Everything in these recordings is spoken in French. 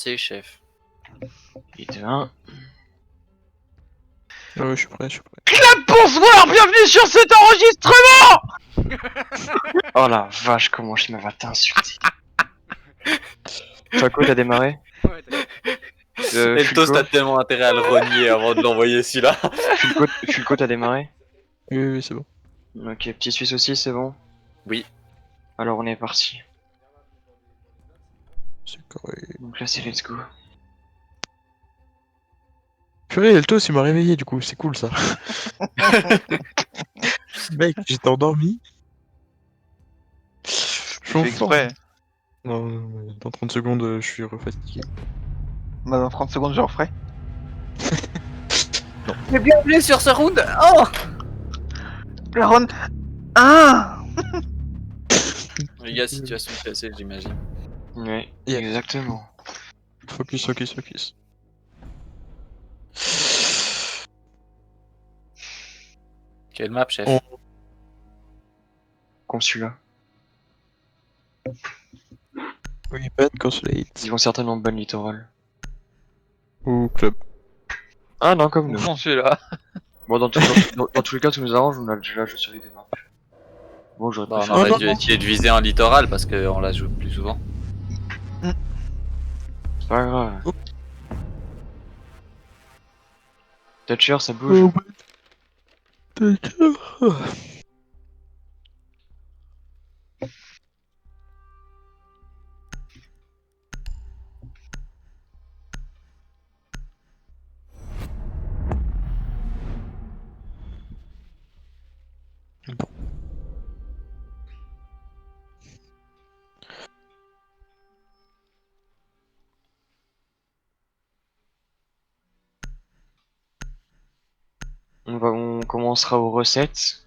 C'est chef. Et de 1. Ah ouais, je suis prêt, je suis prêt. Bonsoir, bienvenue sur cet enregistrement. Oh la vache, comment je m'avais t'insulter. Faco, t'as démarré? Ouais, Et le toast Fulco, a tellement intérêt à le renier avant de l'envoyer celui-là. Fulco, t'as démarré? Oui, oui, c'est bon. Ok, petit Suisse aussi, c'est bon? Oui. Alors on est parti. C'est correct. Donc là c'est let's go. Purée, Eltos, il m'a réveillé du coup, c'est cool ça. Mec, j'étais endormi. Je suis en Fais forme. exprès. Non, dans 30 secondes, je suis refatigué. Bah, dans 30 secondes, je referai. Mais bienvenue sur ce round. Oh. La run 1. Les gars, situation classée, j'imagine. Ouais, Yeah. exactement. Focus, focus, focus. Quelle map, chef? On- Consulat. Oui, ban consulate. Ils vont certainement ban littoral. Ou club. Ah non, comme nous. Bon, celui-là. Bon, dans tous les cas, tout nous arrange, on a déjà joué sur les deux maps. Bon, j'aurais Bah, on préféré. aurait non, dû non. essayer de viser un littoral parce qu'on la joue plus souvent. C'est pas grave. Oh. Thatcher, ça bouge. Oh, d'accord. Bon. On commencera aux recettes.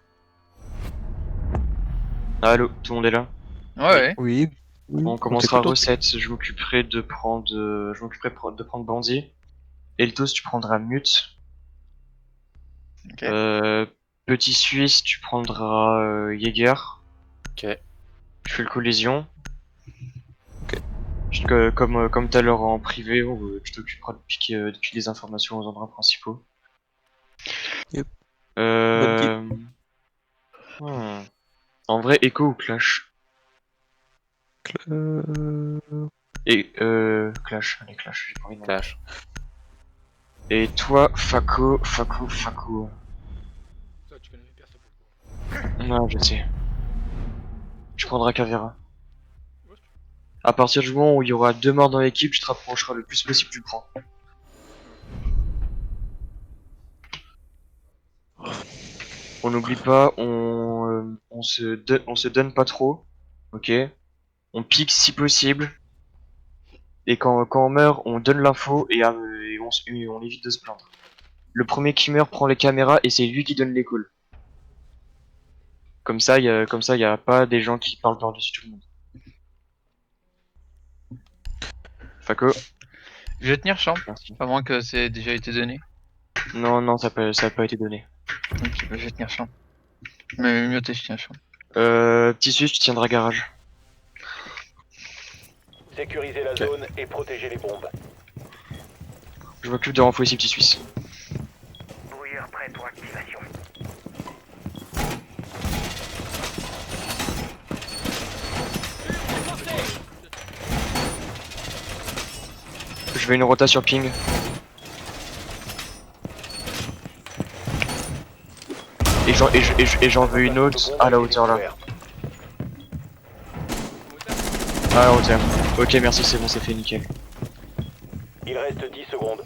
Allô, tout le monde est là? Ouais. Oui. On On commencera t'écoute, on recettes. Je m'occuperai de prendre, de prendre Bandit. Eltos, tu prendras Mute. Ok. Petit Suisse, tu prendras Jäger. Ok. Je fais le collision. Ok. Comme tout à l'heure en privé, tu t'occuperas de piquer des informations aux endroits principaux. Yep. Euh... hmm. En vrai, Echo ou Clash? Et Clash, allez Clash, j'ai pas envie de m'en- Clash. Et toi, Faco. Non, je sais. Tu prendras Caveira. À partir du moment où il y aura 2 morts dans l'équipe, tu te rapprocheras le plus possible du prends. On n'oublie pas, on se donne pas trop, ok? On pique si possible, et quand on meurt, on donne l'info et on évite de se plaindre. Le premier qui meurt prend les caméras et c'est lui qui donne les calls. Comme ça, y a pas des gens qui parlent par-dessus tout le monde. Faco, Je vais tenir champ. merci. À moins que c'est déjà été donné. Non, non, ça a pas été donné. Ok, bah, je vais tenir champ. Mais mieux je tiens champ. Petit Suisse, tu tiendras garage. Sécurisez la zone et protégez les bombes. Je m'occupe de renflouer ces petits Suisses. Brouilleur prêt pour activation. Je vais une rota sur ping. Et j'en veux une autre à la hauteur là. À la hauteur. Ok, merci, c'est bon, c'est fait, nickel. Il reste 10 secondes.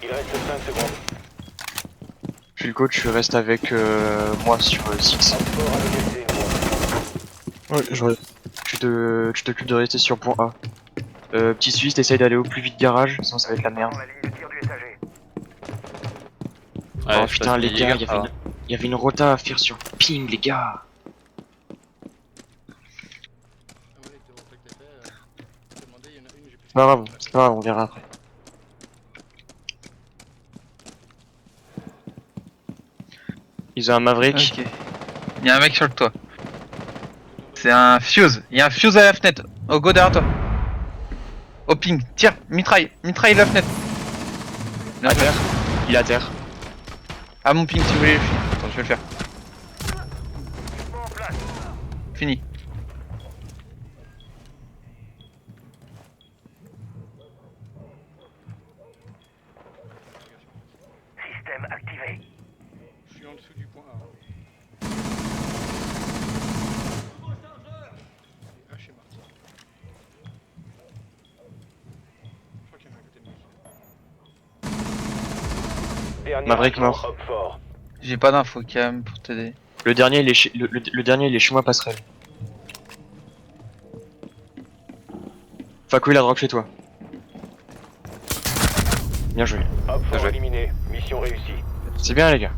Il reste 5 secondes. Fulco, tu restes avec moi sur 6. Fort à l'objectif. Ouais, Tu t'occupes de rester sur point A. Petit Suisse, t'essayes d'aller au plus vite garage, sinon ça va être la merde. La ligne de tir du étager. Ouais, Oh je putain, passe les les gars, Jäger, il y avait une rota à faire sur ping, les gars. C'est pas grave, on verra après. Ils ont un Maverick. Ok. Il y a un mec sur le toit. C'est un fuse. Il y a un fuse à la fenêtre. Au go derrière toi. Au ping. Tire. Mitraille. Mitraille la fenêtre. À terre. Il est à terre. Ah mon ping si vous voulez. Attends, je vais le faire. Fini. Système activé. Je suis en dessous du point A. Ah, chez Marty. Je crois qu'il y en a un côté de nous. Dernier Maverick rangement, mort. Hop fort. J'ai pas d'infos cam pour t'aider. Le dernier, il est chez, le dernier, il est chez moi, passerelle. Faco, il a drop chez toi. Bien joué. Hop fort joué. éliminé. Mission réussie. C'est bien, les gars.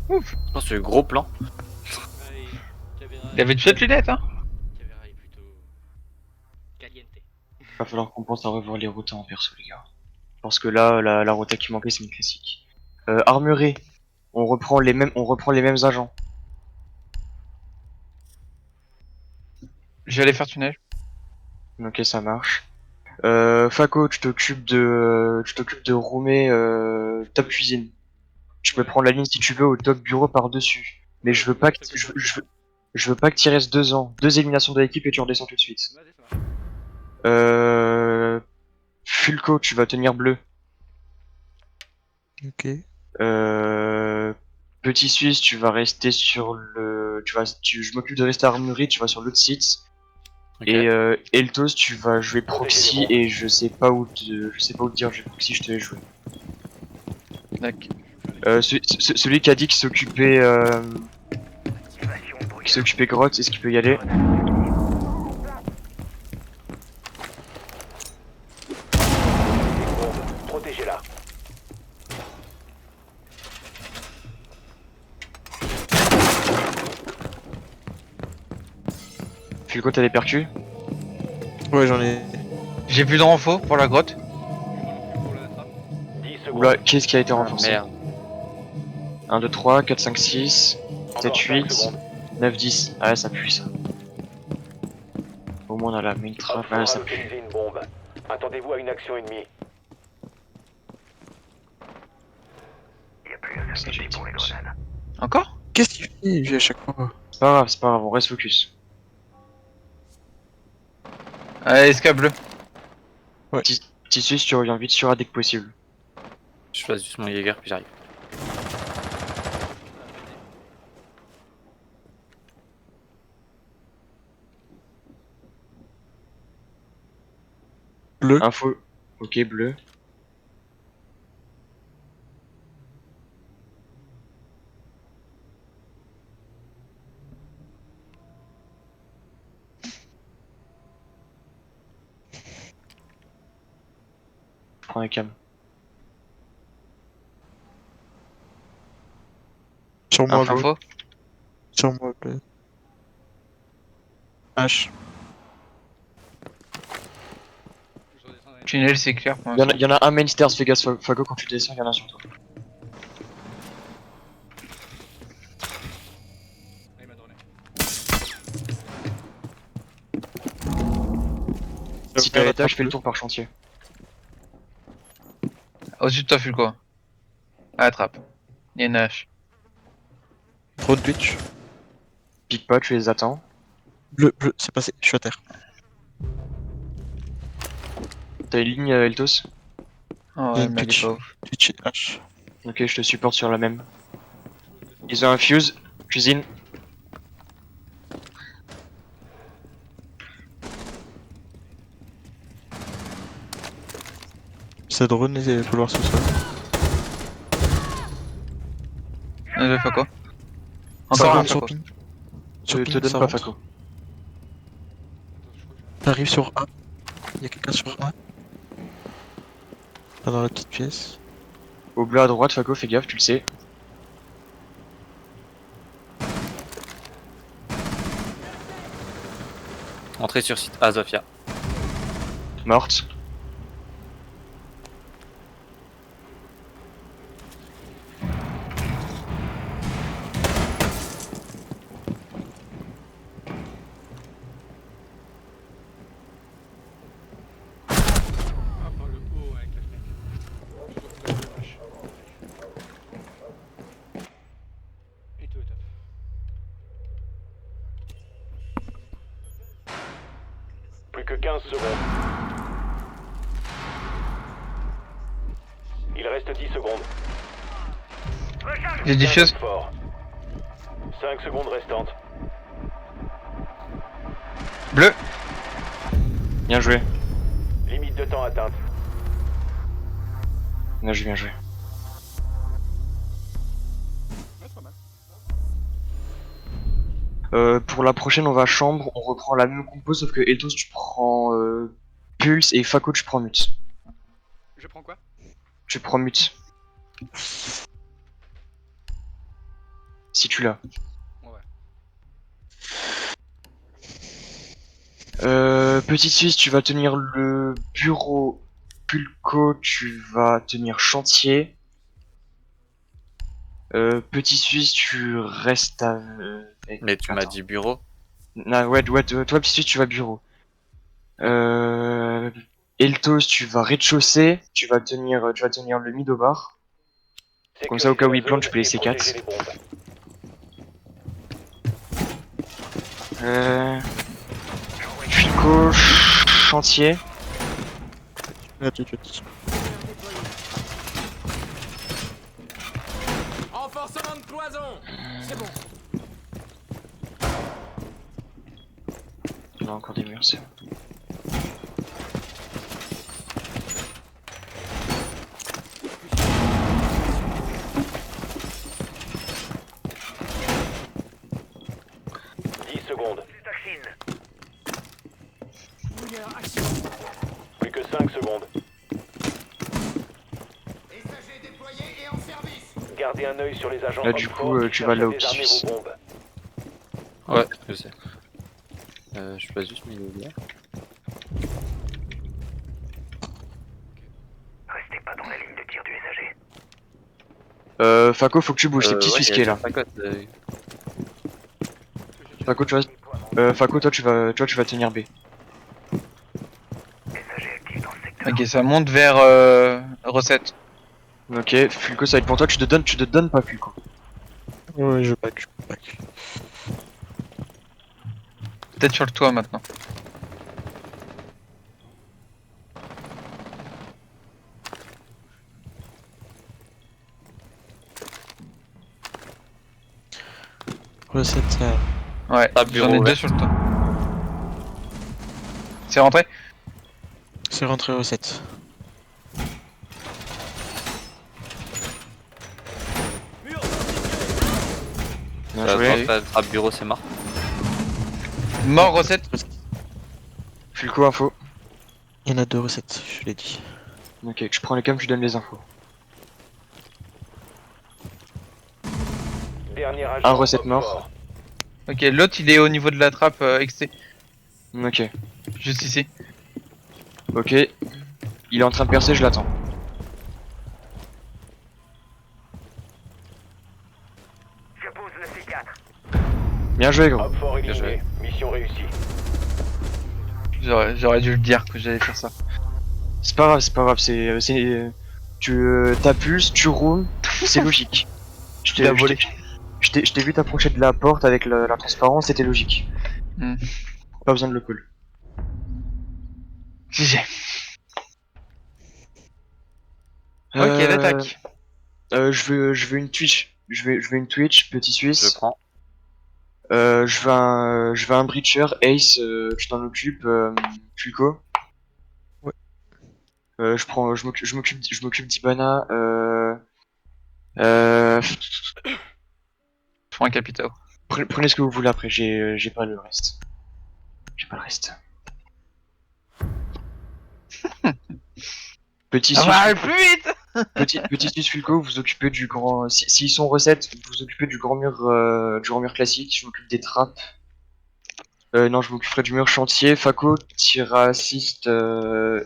Ouf. Je pense que le gros plan. Il avait tué de lunettes hein. Caméra est plutôt caliente. Va falloir qu'on pense à revoir les rotas en perso, les gars. Parce que là, la rota qui manquait, c'est une classique. Armuré. On reprend les mêmes agents. Je vais aller faire tunnel. Ok, ça marche. Faco, tu t'occupes de roomer top cuisine. Tu peux prendre la ligne si tu veux au top bureau par-dessus. Mais je veux pas que je veux pas que t'y restes 2 ans. 2 éliminations de l'équipe et tu redescends tout de suite. Vas-y, ça marche. Fulco, tu vas tenir bleu. Ok. Petit Suisse, tu vas rester sur le. Je m'occupe de rester à Armurerie, tu vas sur l'autre site. Ok. Et Eltos, tu vas jouer proxy et je sais pas où te dire, je vais proxy, je te laisse jouer. D'accord. Celui qui a dit qu'il s'occupait grotte, est-ce qu'il peut y aller? Bombe. Protégez-la. Fulco, t'as des percus? Ouais, j'en ai. J'ai plus de renfort pour la grotte. Pour la trappe. 10 secondes. Oula, qu'est-ce qui a été Ah, renforcé? merde. 1, 2, 3, 4, 5, 6, Encore 7, 5 8, secondes. 9, 10. Ah ouais, ça pue ça. Au moins on a la main Hop trap, fort ouais, a ça pue. localisé une bombe. Attendez-vous à une action ennemie. Il y a plus à Ça, j'ai dit. Encore? Qu'est-ce qu'il fait lui à chaque fois? C'est pas grave, on reste focus. Allez, SK bleu. Petit Suisse, tu reviens vite sur A dès que possible. Je passe juste mon Jäger puis j'arrive. Bleu. Info. Ok, bleu. Je prends un cam. Sur moi, bleu. Info. Sur moi, bleu. H. Je redescends dans les- Tunnel, c'est clair pour l'instant. Il y en a un main stairs, fais gaffe, Fago, quand tu descends, il y en a un sur toi. Ah, il m'a donné. Si t'es à l'étage, fais le tour par chantier. Au-dessus de toi, Fulco. À la trappe. Il y a une hache. Trop de glitch. Pique pas, tu les attends. Bleu, bleu, c'est passé, je suis à terre. T'as une ligne, Eltos? Oh, Il y a ouais, une mais elle est glitch. pas ouf. Glitch et H. Ok, je te supporte sur la même. Ils ont un fuse, cuisine. Ça drone les couloirs sous-sol. Un deux, Fulco. Ça Encore un rentre sur Fulco. ping. Je Sur te ping, donne ça pas rentre. Faco. Attends, je crois que T'arrives sur A. Il y a quelqu'un sur A. Pas dans la petite pièce. Au bleu à droite, Faco, fais gaffe, tu le sais. Entrée sur site Azofia. que 15 secondes. Il reste 10 secondes. J'ai diffuse. Fort. 5 secondes restantes. Bleu. Bien joué. Limite de temps atteinte. Là, j'ai bien joué. Ouais, c'est pas mal. Pour la prochaine, on va à chambre, on reprend la même compo, sauf que Eltos, tu prends Pulse et Fako, tu prends Mute. Je prends quoi? Tu prends Mute. Si tu l'as. Ouais. Petite Suisse, tu vas tenir le bureau. Pulco, tu vas tenir chantier. Petit Suisse, tu restes avec... Mais tu m'as Attends. dit bureau. Ah, ouais, toi, Petit Suisse, tu vas bureau. Eltos, tu vas rez-de-chaussée. Tu vas tenir le midobar. Comme ça, au cas où il plante, tu peux laisser 4. Pulco, chantier. Attitude. Renforcement de cloison. C'est bon. On a encore des murs, c'est bon. Plus que 5 secondes. Gardez un œil sur les agents. Là, du coup, tu vas là au petit. Ouais, je sais. Je passe juste mes lumières. Restez pas dans la ligne de tir du messager. Fako, faut que tu bouges, c'est petit Suisse qui est là. Fako, tu restes. Fako, toi, tu vas tenir B. Ok, ça monte vers recette. Ok, Fulco, ça va être pour toi. Tu te donnes pas, Fulco. Ouais, je back. Peut-être sur le toit maintenant. Recette, Ouais, Ah, j'en bureau ai deux ouvert. sur le toit. C'est rentré? c'est rentré recette. Bien joué. À bureau, c'est mort. Mort recette? Fulco, info. Il y en a 2 recettes, je l'ai dit. Ok, je prends les cams, je donne les infos. Un recette mort. Ok, l'autre il est au niveau de la trappe XT, Ok. juste ici. Ok. Il est en train de percer, je l'attends. Je pose le C4. Bien joué, gros. Hop fort Bien joué. éliminé. Mission réussie. J'aurais dû le dire que j'allais faire ça. C'est pas grave, tu t'appulses, tu room, c'est logique. Je Il a volé. t'ai vu t'approcher de la porte avec la transparence, c'était logique. Hmm. Pas besoin de le call. GG. Ok, l'attaque. Je veux une Twitch. Je veux une Twitch, petit Je Suisse. prends. Je veux un Breacher, Ace, tu t'en occupes, Fulco. Ouais. Je m'occupe d'Ibana, Je prends un capitao. prenez ce que vous voulez après, j'ai pas le reste. J'ai pas le reste. Petit Ah Suisse, va, plus vite. petit Suisse Fulco, vous occupez du grand. S'ils sont recettes, vous vous occupez du grand mur classique. Je m'occupe des trappes. Non, je m'occuperai du mur chantier. Fako, tira assist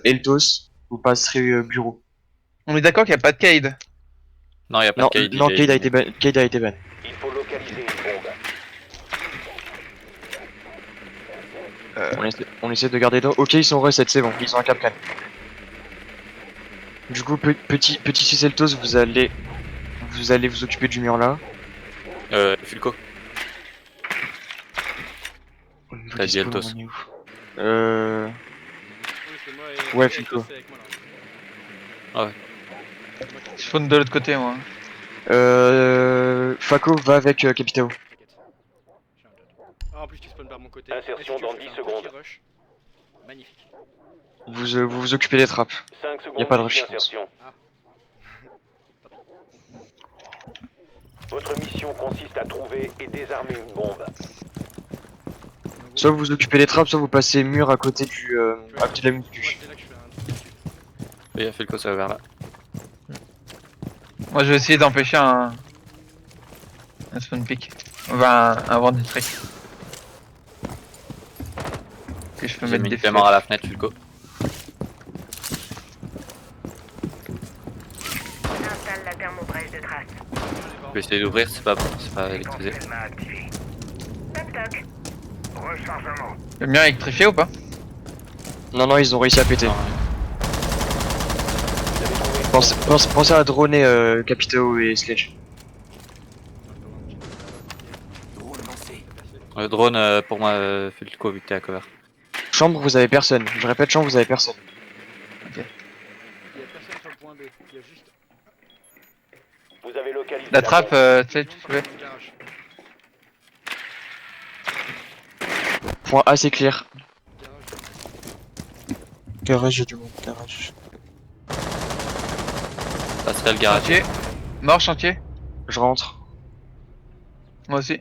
Eltos. Vous passerez bureau. On est d'accord qu'il n'y a pas de Cade. Non, y a pas Non, de Cade. non, il est Cade a éliminé. été ban. Cade a été ban. Il faut localiser une bombe. On essaie de garder dans. Ok, ils sont recettes, c'est bon. Ils ont un capcan. Du coup, petit Suisse Eltos, vous allez vous occuper du mur là. Fulco. Au niveau T'as des dit spawns, Eltos. on est où Ouais, Filco, Filco. c'est avec moi, là. Ah ouais. C'est moi qui- Je spawn de l'autre côté, moi. Faco va avec Capitao. T'inquiète. J'ai un doute. Ah, en plus, tu spawns par mon côté. Insertion Et si tu veux, dans je fais 10 un secondes. petit rush. Magnifique. Vous occupez des trappes. 5 secondes Y a pas de d'ici rush, je pense. insertion. Ah. Votre mission consiste à trouver et désarmer une bombe. Donc, Soit vous occupez des trappes, soit vous passez mur à côté du tu vois, à côté de la moi, muscu. c'est là que je fais un. Oui, il a fait le coup, ça va vers là. Moi, je vais essayer d'empêcher un spawn pick. Enfin, un vent du trick. Que je peux J'ai mettre mis des une caméra à flèches. la fenêtre, Fulco. Installe la thermobrèche de trace. Je vais essayer d'ouvrir, c'est pas électrisé. Toc toc. Rechargement. Le mien est électrifié ou pas? Non, ils ont réussi à péter. Non, Pensez à droner Capitao et Sledge. Le drone, pour moi, Fulco, vu que t'es à cover. Chambre, vous avez personne. Je répète, chambre, vous avez personne. Il y a personne sur le point B. Il y a juste. Vous avez localisé La trappe, bombe. tu sais, tu fais. Dans le garage. Point A, c'est clear. Garage. Garage, j'ai du monde, garage. Passerelle garage. Chantier. Mort, chantier. Je rentre. Moi aussi.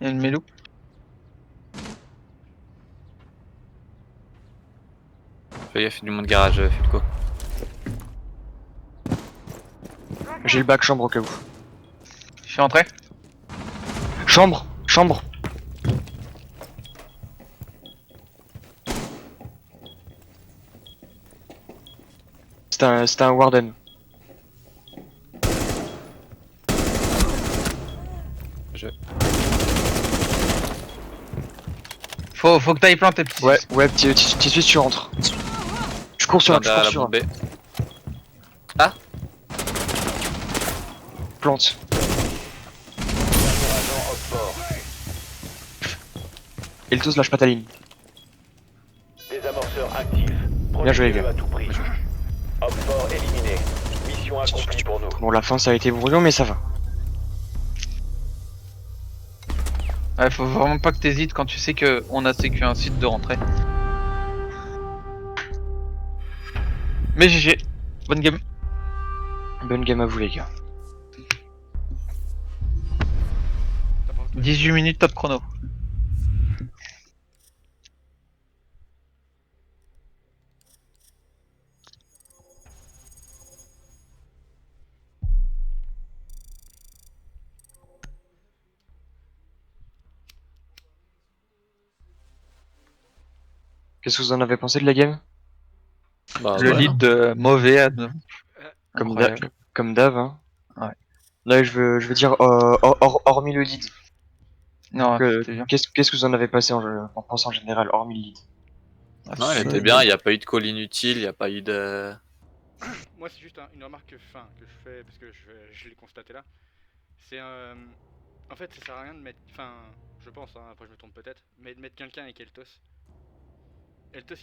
Il y a une mélou. Fais gaffe, il y a du monde garage, Fulco. J'ai le bac chambre au cas où. Je suis entré. Chambre. C'était un warden. Faut que t'ailles planter, petit. Ouais, petit suisse, tu rentres. Je cours sur un, Derrière la bombe B. plante. Agent Oxford. Et le tous lâche pas ta ligne. Désamorceur actif. Bien joué, les Protégez-le gars. à tout prix. Oxford éliminé. Mission accomplie pour nous. Bon, la fin ça a été brouillon, mais ça va. Ouais, faut vraiment pas que t'hésites quand tu sais que on a sécu un site de rentrée. Mais GG. Bonne game. Bonne game à vous, les gars. T'as pas retenu. 18 minutes top chrono. Qu'est-ce que vous en avez pensé de la game? Bah, Le voilà. lead de mauvais à Comme comme d'hab, hein. Ouais. Là, je veux dire, hormis le lead. Non, Que- c'était bien. Qu'est-ce que vous en avez passé en pensant en général, hormis le lead? Non, il était bien, il n'y a pas eu de call inutile, il n'y a pas eu de. Moi, c'est juste une remarque que je fais parce que je l'ai constaté là. C'est en fait, ça sert à rien de mettre. Enfin, je pense, hein, après je me trompe peut-être, mais de mettre quelqu'un avec Eltos. Eltos,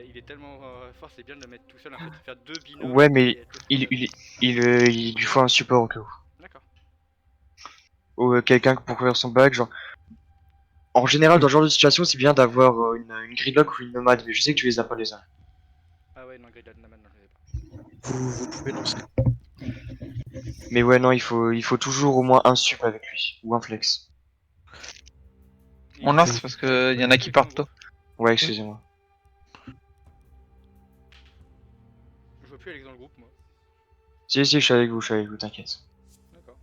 il est tellement fort, c'est bien de le mettre tout seul en fait. Faire deux binômes. Ouais, mais et Eltos, il lui faut un support au cas où. D'accord. Ou quelqu'un pour couvrir son bac, genre. En général, dans ce genre de situation, c'est bien d'avoir une gridlock ou une nomade, mais je sais que tu les as pas les uns. Ah ouais, non, Gridlock, non, je les ai pas. Vous pouvez lancer. Mais ouais, non, il faut toujours au moins un sup avec lui, ou un flex. On lance parce que y en a qui partent tôt. Ouais, excusez-moi. Je vois plus Alex dans le groupe, moi. Si, je suis avec vous, t'inquiète. D'accord.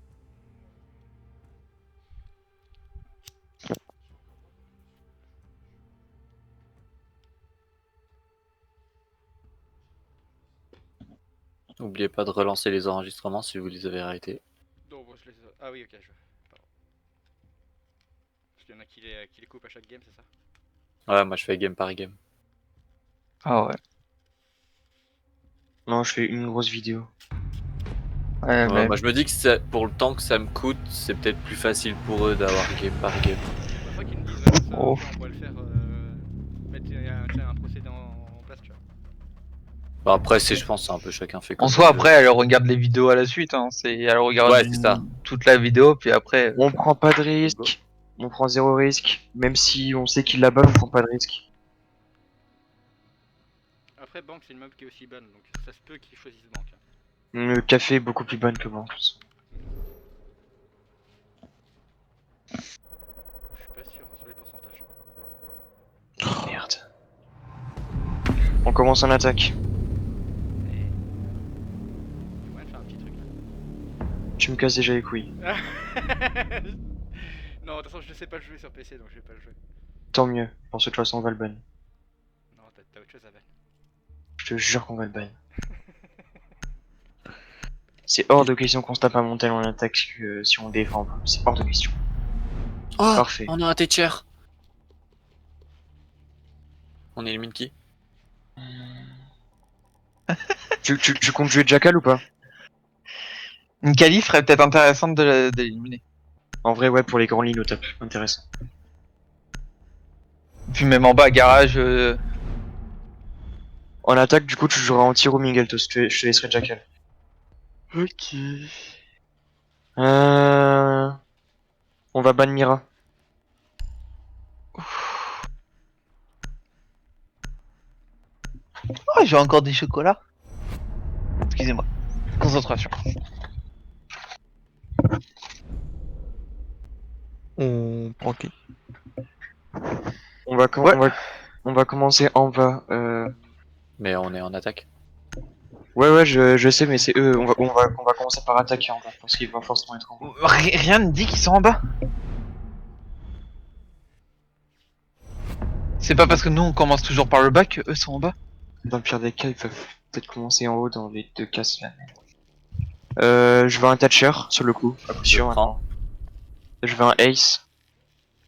N'oubliez pas de relancer les enregistrements si vous les avez arrêtés. Donc, bon, je les. Ah oui, ok, je. Pardon. Parce qu'il y en a qui les coupent à chaque game, c'est ça? Ouais, moi je fais game par game. Ah ouais. Non, je fais une grosse vidéo. Ouais, Ouais, mais moi je me dis que pour le temps que ça me coûte, c'est peut-être plus facile pour eux d'avoir game par game. Je crois qu'ils me disent ça, Oh. on pourrait le faire. Mettre un procédé en place, tu vois. Bah, après, je pense, c'est un peu chacun fait En comme soi, il veut. après, elle regarde les vidéos à la suite. Hein. Elle regarde Ouais, c'est ça. toute la vidéo, puis après. On prend pas de risque. On prend zéro risque. Même si on sait qu'il la bat, on prend pas de risque. Après, banque, c'est une mob qui est aussi bonne, donc ça se peut qu'ils choisissent banque. Hein. Le café est beaucoup plus bonne que moi en plus. Je suis pas sûr hein, sur les pourcentages. Merde. On commence en attaque. Mais... il y a moyen de faire un petit truc là. Tu me casses déjà les couilles. Non, de toute façon, je sais pas le jouer sur PC, donc je vais pas le jouer. Tant mieux. Pour de toute façon, on va le ban. Non, t'as autre chose à faire. Je te jure qu'on va le ban. C'est hors de question qu'on se tape un montel en attaque si on défend. C'est hors de question. Oh, Parfait. on a un Thatcher. On élimine qui? Tu comptes jouer Jackal ou pas? Une qualif serait peut-être intéressante de l'éliminer. En vrai, ouais, pour les grandes lignes au top. Intéressant. Puis même en bas, garage. En attaque, du coup, tu joueras anti-roaming, Eltos. Je te laisserai Jackal. Ok. On va ban Mira. Oh, j'ai encore des chocolats. Excusez-moi. Concentration. On prend qui? On va, Ouais. on va commencer en bas. Mais on est en attaque. Ouais, je sais, mais c'est eux. On va commencer par attaquer en bas. Parce qu'il va forcément être en bas. Rien ne dit qu'ils sont en bas. C'est pas parce que nous on commence toujours par le bas que eux sont en bas. Dans le pire des cas, ils peuvent peut-être commencer en haut dans les deux cas. Je veux un Thatcher sur le coup, à coup Je sûr. prends. Je veux un Ace.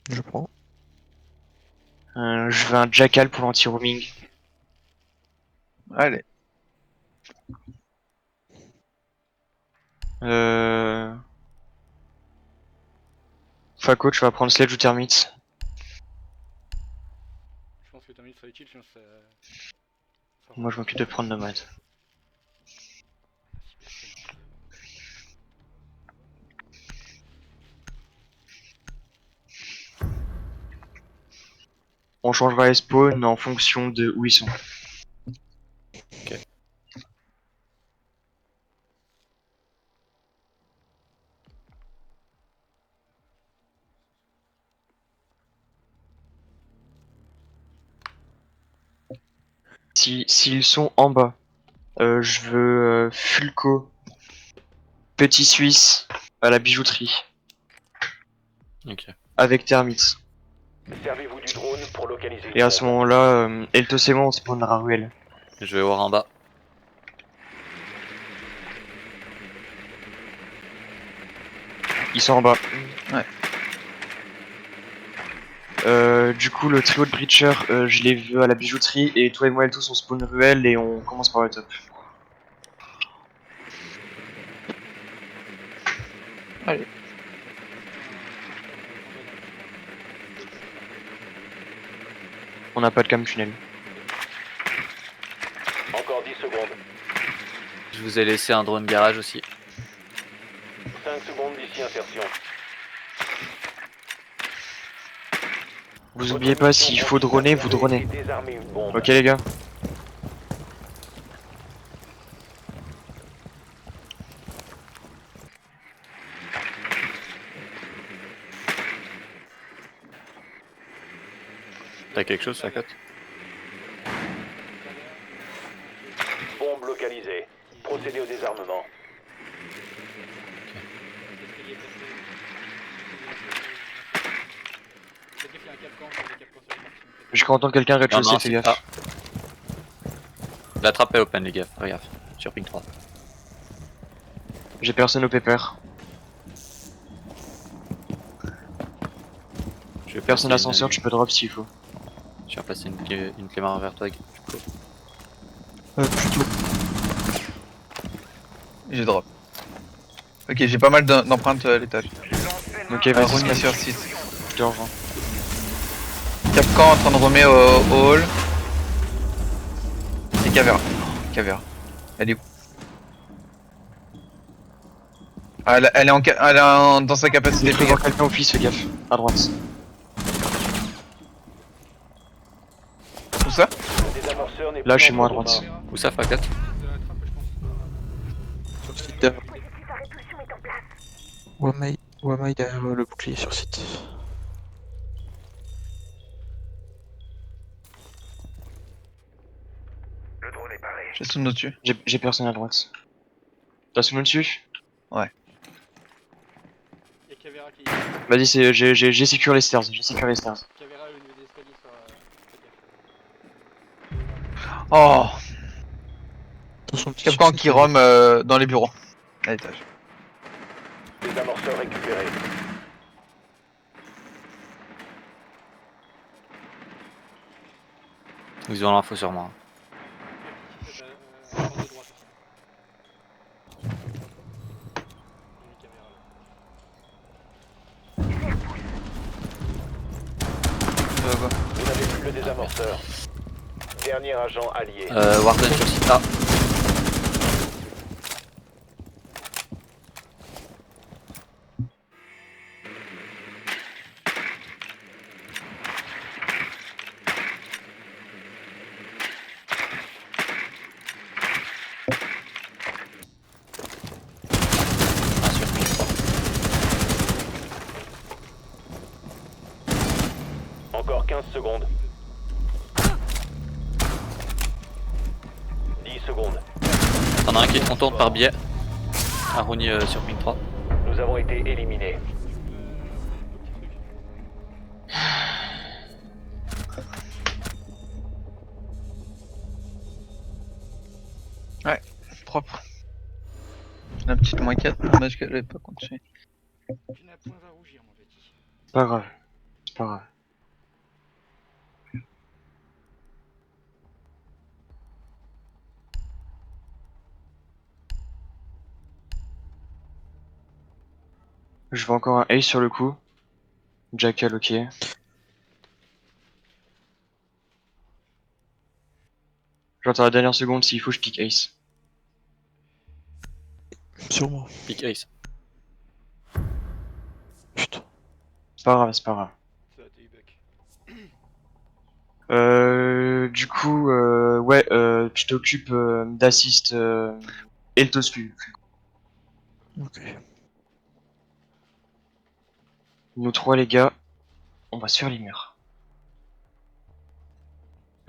Je prends. Je veux un Jackal pour l'anti-roaming. Allez. Faco, tu vas prendre Sledge ou Termites. Je pense que t'as mis serait utile, sinon ça... Moi, je m'occupe de prendre Nomad. On changera les spawns en fonction de où ils sont. Ok. S'ils sont en bas, je veux Fulco, Petit Suisse à la bijouterie, Ok. avec Termites. Servez-vous du drone pour localiser Et à ce moment-là, Eltos et moi on spawnera Ruel. Je vais voir en bas. Ils sont en bas. Ouais. Du coup, le trio de Breacher, je les veux à la bijouterie, et toi et moi, Eltos, on spawn Ruel et on commence par le top. Allez. On n'a pas de cam tunnel. Encore 10 secondes. Je vous ai laissé un drone garage aussi. 5 secondes d'ici insertion. Vous oubliez pas, s'il faut droner, vous dronez. Désarmer une bombe. Ok les gars. T'as quelque chose, Facotte? Bombe localisée. Procédez au désarmement. Faites gaffe, il y a un capcan, il y a des capcans sur les marques. J'ai cru entendre quelqu'un Non, rez-de-chaussée, non, fais c'est gaffe. pas. La trappe est open, les gars. Regarde, sur ping 3. J'ai personne au pépère. Je vais Personne placer ascenseur, une- tu peux drop s'il faut. Je vais replacer une clémare vers toi, du coup. Plutôt. J'ai drop. Ok, j'ai pas mal d'empreintes à l'étage. Ok, vas-y, Remis Sky, sur 6. je te rejoins. Capcan en train de remettre au hall. Et Cavera. Cavéra. Elle est où? Ah, elle est dans sa capacité. Il faut voir quelqu'un au fils, fais gaffe. À droite. Où ça? Le désamorceur n'est Là, plus chez moi à entre vos droite. mains. Où ça, Fakat? De la trappe, je pense. Sur site derrière. Dispositif à répulsion est en place. Wamai derrière le bouclier sur site. Le drone est paré. J'ai sous nos dessus. J'ai personne à droite. T'as sous le dessus? Il y a Cavéra qui. Vas-y, j'ai sécuré les stairs. J'ai sécuré les stairs. Cavéra au niveau des escaliers sur. Oh! Attention, petit Capcan succès. qui roam dans les bureaux. À l'étage. Désamorceur récupéré. Ils ont l'info sur moi. Bord de droite aussi. Il y a une caméra là. Vous n'avez plus le désamorceur. Dernier agent allié. Warden sur site A. Ah, sur lui, je crois. Encore 15 secondes. 10 secondes. T'en as un qui est tourne par biais. Aroni sur ping 3. Nous avons été éliminés. Propre. La petite moins 4, dommage qu'elle avait pas continué. Puis un point va rougir, mon petit. Pas grave. C'est pas grave. Je vois encore un ace sur le coup. Jackal, ok. J'attends la dernière seconde, s'il faut je pique ace. Sur moi. Pick Ace. Putain. C'est pas grave, c'est pas grave. Ça, t'es buck. Du coup, ouais, tu t'occupes d'assist Eltospu. Ok. Nous trois les gars, on va se faire les murs.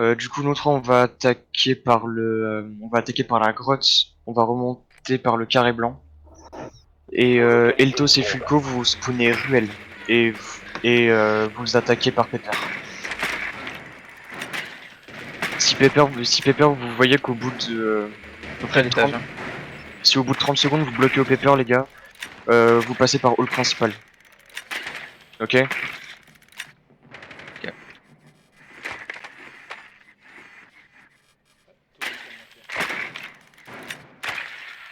Du coup, nous trois, on va attaquer par on va attaquer par la grotte. On va remonter par le carré blanc. Et Eltos et Fulco, vous spawnez ruelle et vous attaquez par Pepper. Si Pepper, vous voyez qu'au bout de à peu Après près l'étage. 30, si au bout de 30 secondes vous bloquez au Pepper, les gars, vous passez par hall principal. Ok?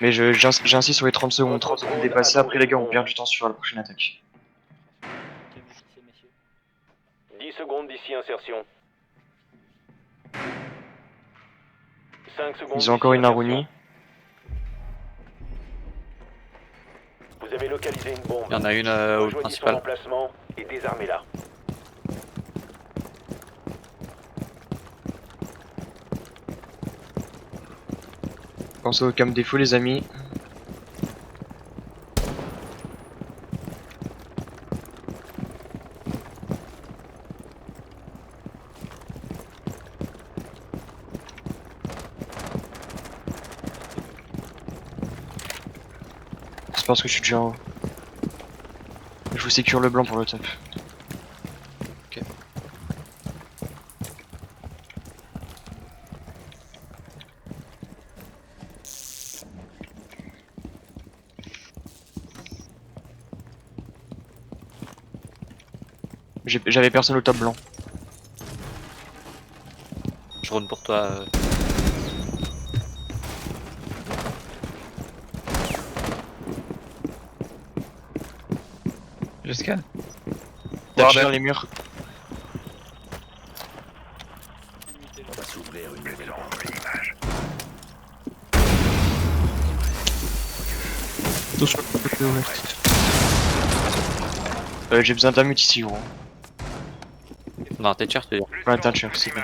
Mais j'insiste sur les 30 secondes. 30 secondes dépassées, après les gars, on perd du temps sur la prochaine attaque. Calmez ici, messieurs. 10 secondes d'ici insertion. 5 secondes. Ils ont encore d'ici une insertion. Aruni. Vous avez localisé une bombe. Il y en a une au Rejoignez son principal. emplacement et désarmez-la. Pensez au cam défaut, les amis. C'est parce que je suis déjà en haut. Je vous sécure le blanc pour le top. Ok. J'avais personne au top blanc. Je roule pour toi. Je scanne. Dash Bordel. vers les murs. Attention, le côté ouvert. J'ai besoin d'un mute ici, gros. Non, t'es cher, je veux dire. Ouais, t'as cher, c'est bon.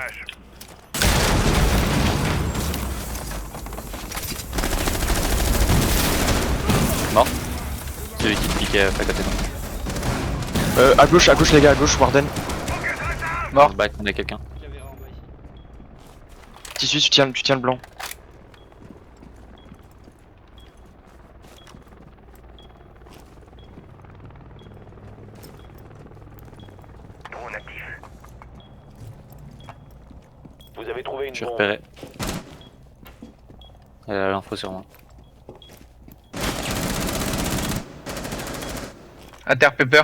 Celui qui te piquait à côté de moi. À gauche les gars, à gauche, Warden. Mort. Bah, on a quelqu'un. J'avais en bas ici. Tissu, tu tiens le blanc. Drone actif. Vous avez trouvé une Je suis bombe. repéré. Elle a l'info sur moi. À terre, Pepper.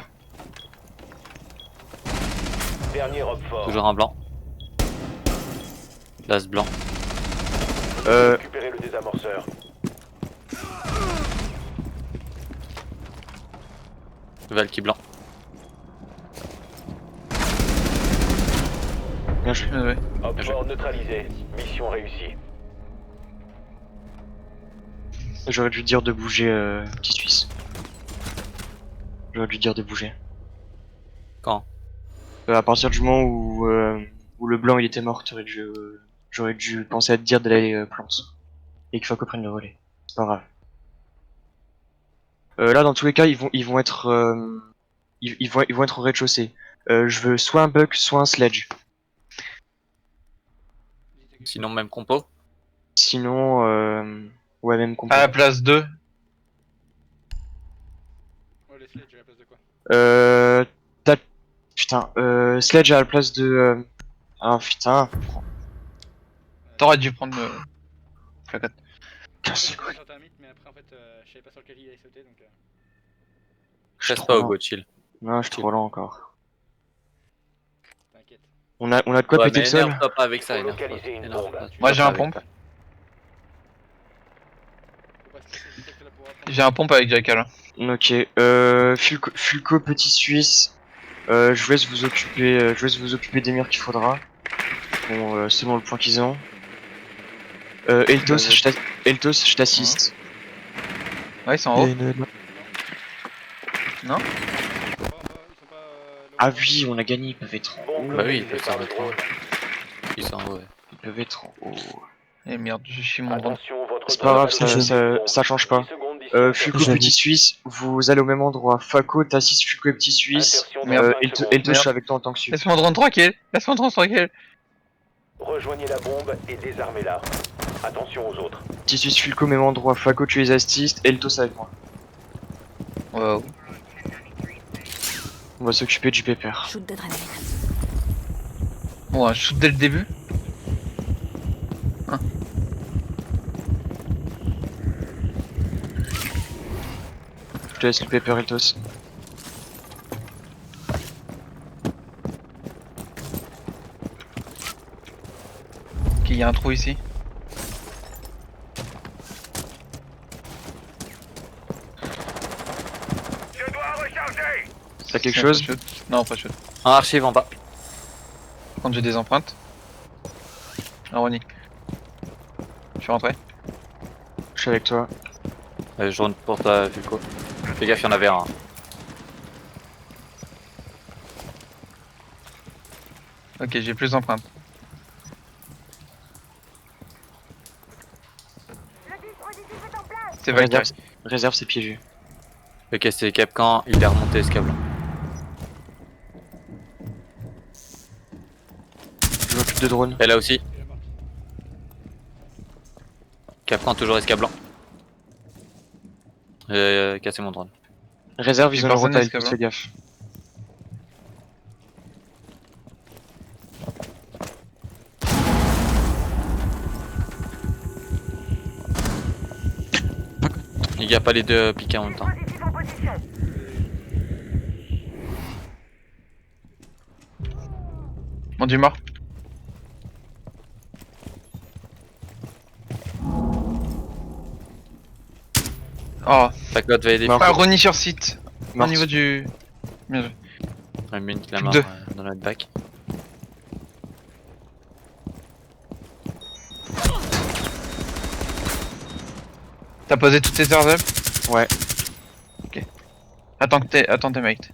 Dernier robe fort. Toujours un blanc. Las blanc. Récupérez le désamorceur. Valky blanc. Bien joué. Ouais. Hop fort neutralisé. Mission réussie. J'aurais dû dire de bouger, petit Suisse. J'aurais dû dire de bouger. Quand? À partir du moment où le blanc il était mort, j'aurais dû penser à te dire d'aller plante. Et qu'il faut qu'on prenne le relais. C'est pas grave. Là, dans tous les cas, ils vont être au rez-de-chaussée. Je veux soit un buck, soit un sledge. Sinon, même compo. Sinon, ouais, même compo. À la place 2. Oh, les sledges à la place de quoi? Putain, sledge à la place de. Ah putain. T'aurais dû prendre le. Flacotte. C'est quoi? J'ai tenté un mythe, mais après en fait, je savais pas sur lequel il allait sauter donc. Je suis Reste trop pas au lent. go chill. Non, je suis trop lent encore. T'inquiète. On a de quoi Ouais, péter mais le sol? énerve-toi pas avec ça, Il faut énerve-toi. localiser une Énerve-toi. bombe. Tu Moi, vas j'ai pas un avec pompe. ça. Faut pas stresser, peut-être que là pour apprendre. J'ai un pompe avec Jackal. Ok, Fulco, petit Suisse. Je vous laisse vous occuper des murs qu'il faudra. Bon, c'est bon le point qu'ils ont. Eltos, je t'assiste. Ouais, ils sont en haut. Il y a une- Ils sont pas, Ah oui, on a gagné, ils peuvent être en haut. Bombe Bah oui, localisée ils par peuvent le être drone. Ils sont en haut, ouais. Ils peuvent être en haut. Eh merde, je suis mon drone. Attention, votre C'est pas grave, drone a localisé une bombe. ça change pas. 10 secondes d'ici à Fulco, J'avoue. petit Suisse, vous allez au même endroit. Faco, t'assistes Fulco et petit Suisse. Insertion dans Merde. 5 secondes. Eltos, je suis avec toi en tant que suisse. Laisse mon drone tranquille. Laisse mon drone tranquille. Rejoignez la bombe et désarmez-la. Attention aux autres. Petit Suisse, Fulco, même endroit. Faco, tu les assistes. Eltos avec moi. Wow. On va s'occuper du pépère. Shoot d'adrénaline. Bon, un shoot dès le début. Je te laisse le pépère, Eltos. Ok, il y a un trou ici. Je dois recharger. T'as quelque Tiens, chose? pas de shoot. Non, pas de shoot. Un archive en bas. Par contre, j'ai des empreintes. Ronnie. Je suis rentré. Je suis avec toi. Je rentre pour toi, Fulco. Fais gaffe, il y en avait un. Ok, j'ai plus d'empreintes. Le dispositif est en place. C'est Valkyrie. Réserve, c'est piégé. Ok, c'est Capcan, il est remonté ce câble. Je m'occupe de drone. Et là aussi. Capcan, toujours escape blanc. J'ai cassé mon drone. Réserve, ils ont une personne rota, escave, fais gaffe. Il n'y a pas les deux piqués en même temps. Dispositif en position. Mon dieu mort. Oh, Facotte va aider. Mort. ah, Ronnie sur site. Au Morte. niveau du. Bien joué. Un minute la Plus main deux. dans notre bac. T'as posé toutes tes airs up? Ouais. Attends tes mates.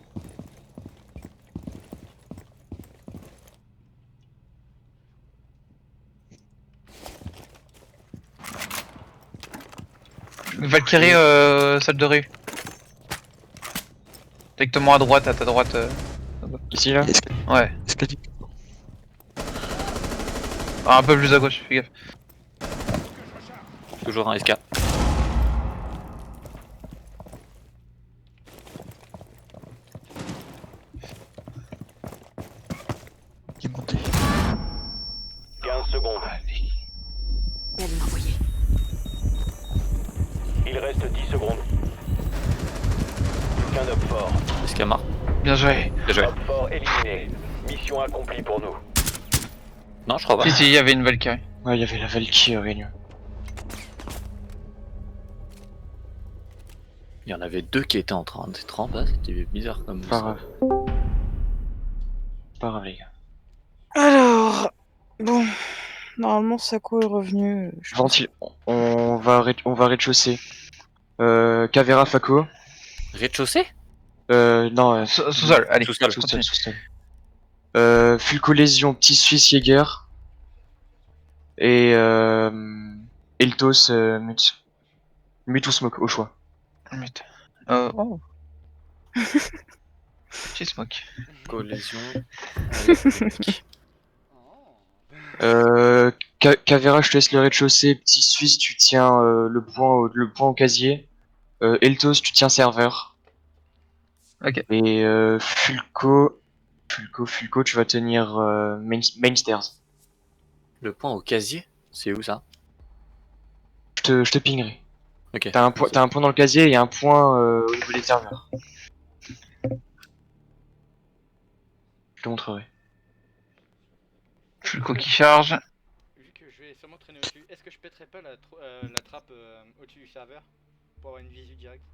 Valkyrie, salle de rue. Directement à droite, à ta droite. Ici là. Ouais. Escalier. Ah, un peu plus à gauche, fais gaffe. Toujours un SK. Il est monté. 15 secondes. Il reste 10 secondes. Qu'un homme fort. SK mort. Bien joué. Bien joué. Homme fort éliminé. Mission accomplie pour nous. Non, je crois pas. Si, il y avait une Valkyrie. Ouais, il y avait la Valkyrie au réunion. Il y en avait deux qui étaient en train d'être en bas, c'était bizarre comme Pas ça. grave. Pas grave, les gars. Alors, bon, normalement Sako est revenu. Je pense. Ventil, on va rez-de-chaussée. Caveira, Faco. Rez-de-chaussée? Non, Sous-sol, allez. Sous-sol. Continue. sous-sol. Fulco Lésion, Petit Suisse Jäger. Et Eltos, Mut. Mut ou Smoke, au choix. Mute. Oh. Petit smoke. Collision. Caveira, je te laisse le rez-de-chaussée. Petit Suisse, tu tiens le point au casier. Eltos, tu tiens serveur. Ok. Et Fulco, tu vas tenir main stairs. Le point au casier? C'est où ça? Je te pingerai. Ok. T'as un point dans le casier et un point au niveau des serveurs. Je te montrerai. Fulco qui charge. Vu que je vais sûrement traîner au-dessus, est-ce que je pèterais pas la trappe au-dessus du serveur pour avoir une visu directe?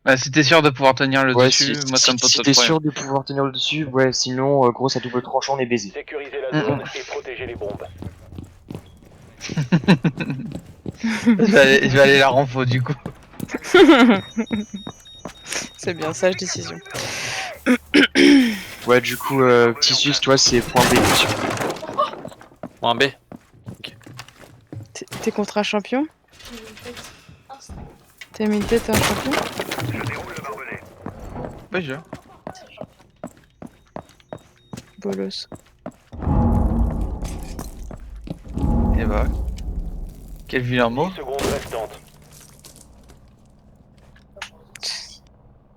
Bah, si t'es sûr de pouvoir tenir le Ouais, dessus, moi ça me pose si pas de t'es problème. sûr de pouvoir tenir le dessus, ouais, sinon, gros, à double tranchant, on est baisé. Sécurisez la zone et protégez les bombes. Je vais aller la renfo du coup. C'est bien, sage décision. Ouais, du coup, petit Suisse, toi, c'est point B. Point B. T'es contre un champion? T'es mis tête à un champion? Ouais, je. Bolos. Et bah. Quel vilain mot. 10 secondes restantes.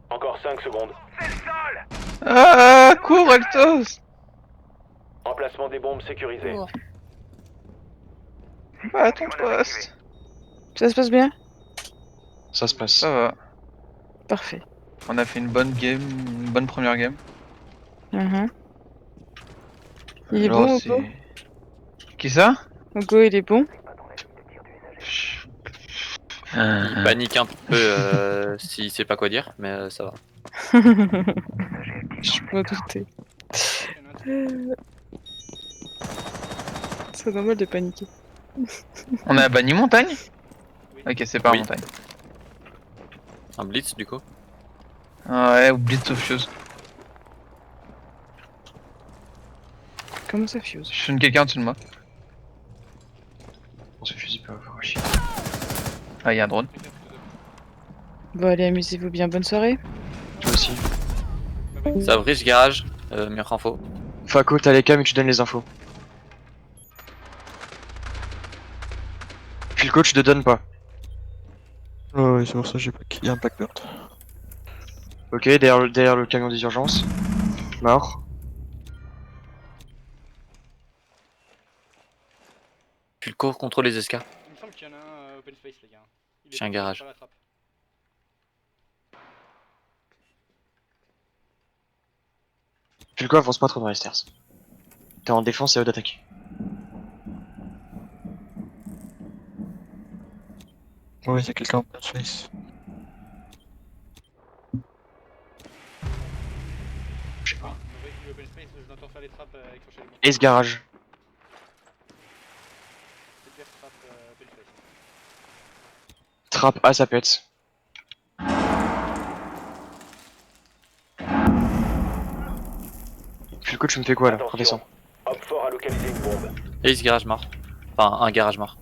Encore 5 secondes. Ah, cours Altos. Emplacement des bombes sécurisé. Bah, à ton poste. Ça se passe bien? Ça se passe. Ça va. Parfait. On a fait une bonne game, une bonne première game. Mhm. Il est Alors, bon, c'est- Ogo? Qui ça? Ogo, il est bon? Il panique un peu s'il sait pas quoi dire, mais ça va. Je m'en doutais. C'est normal de paniquer. On a banni montagne? Ok, c'est pas Oui. montagne. Un blitz du coup? Ah ouais, ou Blitz of Fuse. Comment ça fuse? Je sonne quelqu'un en dessous de moi. On se fusil peut avoir un chien. Ah, y'a un drone. Bon, allez, amusez-vous bien. Bonne soirée. Toi aussi. Ça bridge garage, meilleure info. Faco, t'as les cams et tu donnes les infos. Fulco, tu te donnes pas. Ouais, c'est pour ça que j'ai pas. Il y a un blackbird. Ok, derrière le camion des urgences. Mort. Fulco contrôle les SK. Il me semble qu'il y en a un open space, les gars. Il est J'ai un garage. sur la trappe. Fulco, avance pas trop dans les stairs. T'es en défense et à eux d'attaquer. Ouais, il y a quelqu'un en plein face. Je sais pas. L'open space, je l'entends faire les trappes avec son chalumeau. Ace garage. C'est clair, trappe open space. Trappe A, ça pète. coach, tu me fais quoi là? Attention. Redescends. Op 4 a localisé une bombe. Et ce garage mort. Enfin, un garage mort.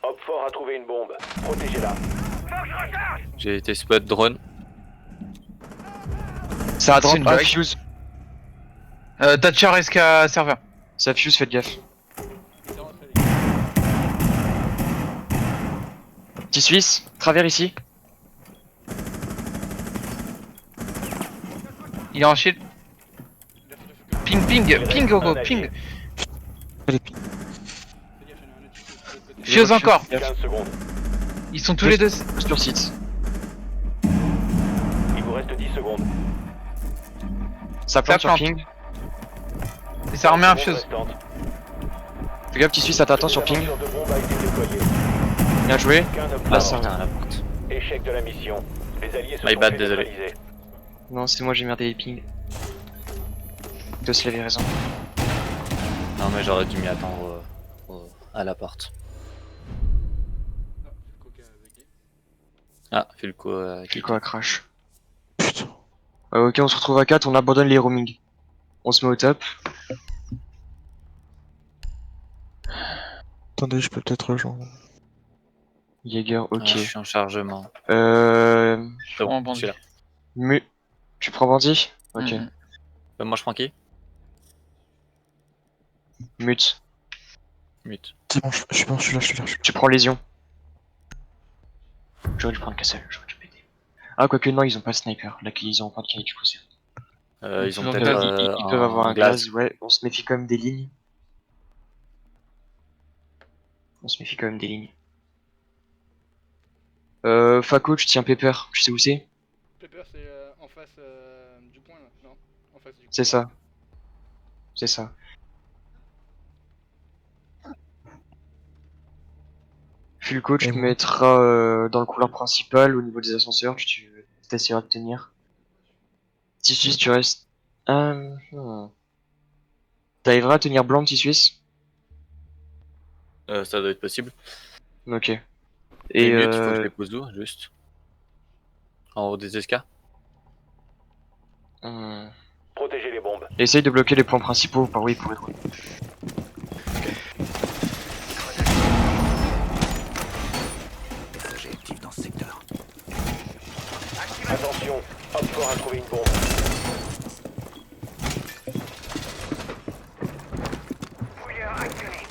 Op 4 a trouvé une bombe. Protégez-la. J'ai été spot drone. Ça a C'est drop, une ah, blague. fuse. Thatcher SK serveur. Ça fuse, faites gaffe. Petit Suisse, travers ici. Il est en shield. Ping, ping, ping, Gogo, ping. Elle est ping. Fuse encore. 15 secondes. Ils sont tous les deux. Sur site. Il vous reste 10 secondes. Ça plante sur plante. ping. Et ça remet un Secondes fuse. restantes. Fais gaffe, petit Suisse, attends sur Le ping. lanceur de bombe a été déployé. Bien joué. Aucun op Ah, ça mort. putain, la porte. Échec de la mission. Les alliés se My sont bad, fait désolé. neutraliser. Non, c'est moi, j'ai merdé les pings. Dos, il avait raison. Non, mais j'aurais dû m'y attendre à la porte. Ah, fait le coup. Quel quoi, crash. Putain. Ok, on se retrouve à 4, on abandonne les roaming. On se met au top. Attendez, je peux peut-être rejoindre. Jaeger, ok. Je suis en chargement. C'est Prends je bandit. suis là. Tu prends bandit? Ok. Mhm. Moi, je prends qui? Mute. Mute. C'est bon, je suis bon, je suis là, je suis là. Tu prends lésion. J'aurais dû prendre Castle, j'aurais dû péter. Ah, quoique non, ils ont pas le sniper. Là, ils ont pas de carré du coup, c'est. Ils ont Ils ont peut-être Ils peuvent avoir un glace. glace, ouais. On se méfie quand même des lignes. On se méfie quand même des lignes. Faco, tu tiens Pepper, tu sais où c'est? Pepper, c'est en face du point là, non? En face du C'est ça. C'est ça. Fulco, tu Et te moi. mettras dans le couloir principal au niveau des ascenseurs, tu essaieras de tenir. Petit Suisse, tu restes. T'arriveras à tenir blanc, Petit Suisse? Ça doit être possible. Ok. Et Et mute, il faut que je les pose où, juste? En haut des escas? Protégez les bombes. essaye de bloquer les points principaux par où ils pourraient trouver. Attention, Op 4 a trouvé une bombe. Fouilleur actionné.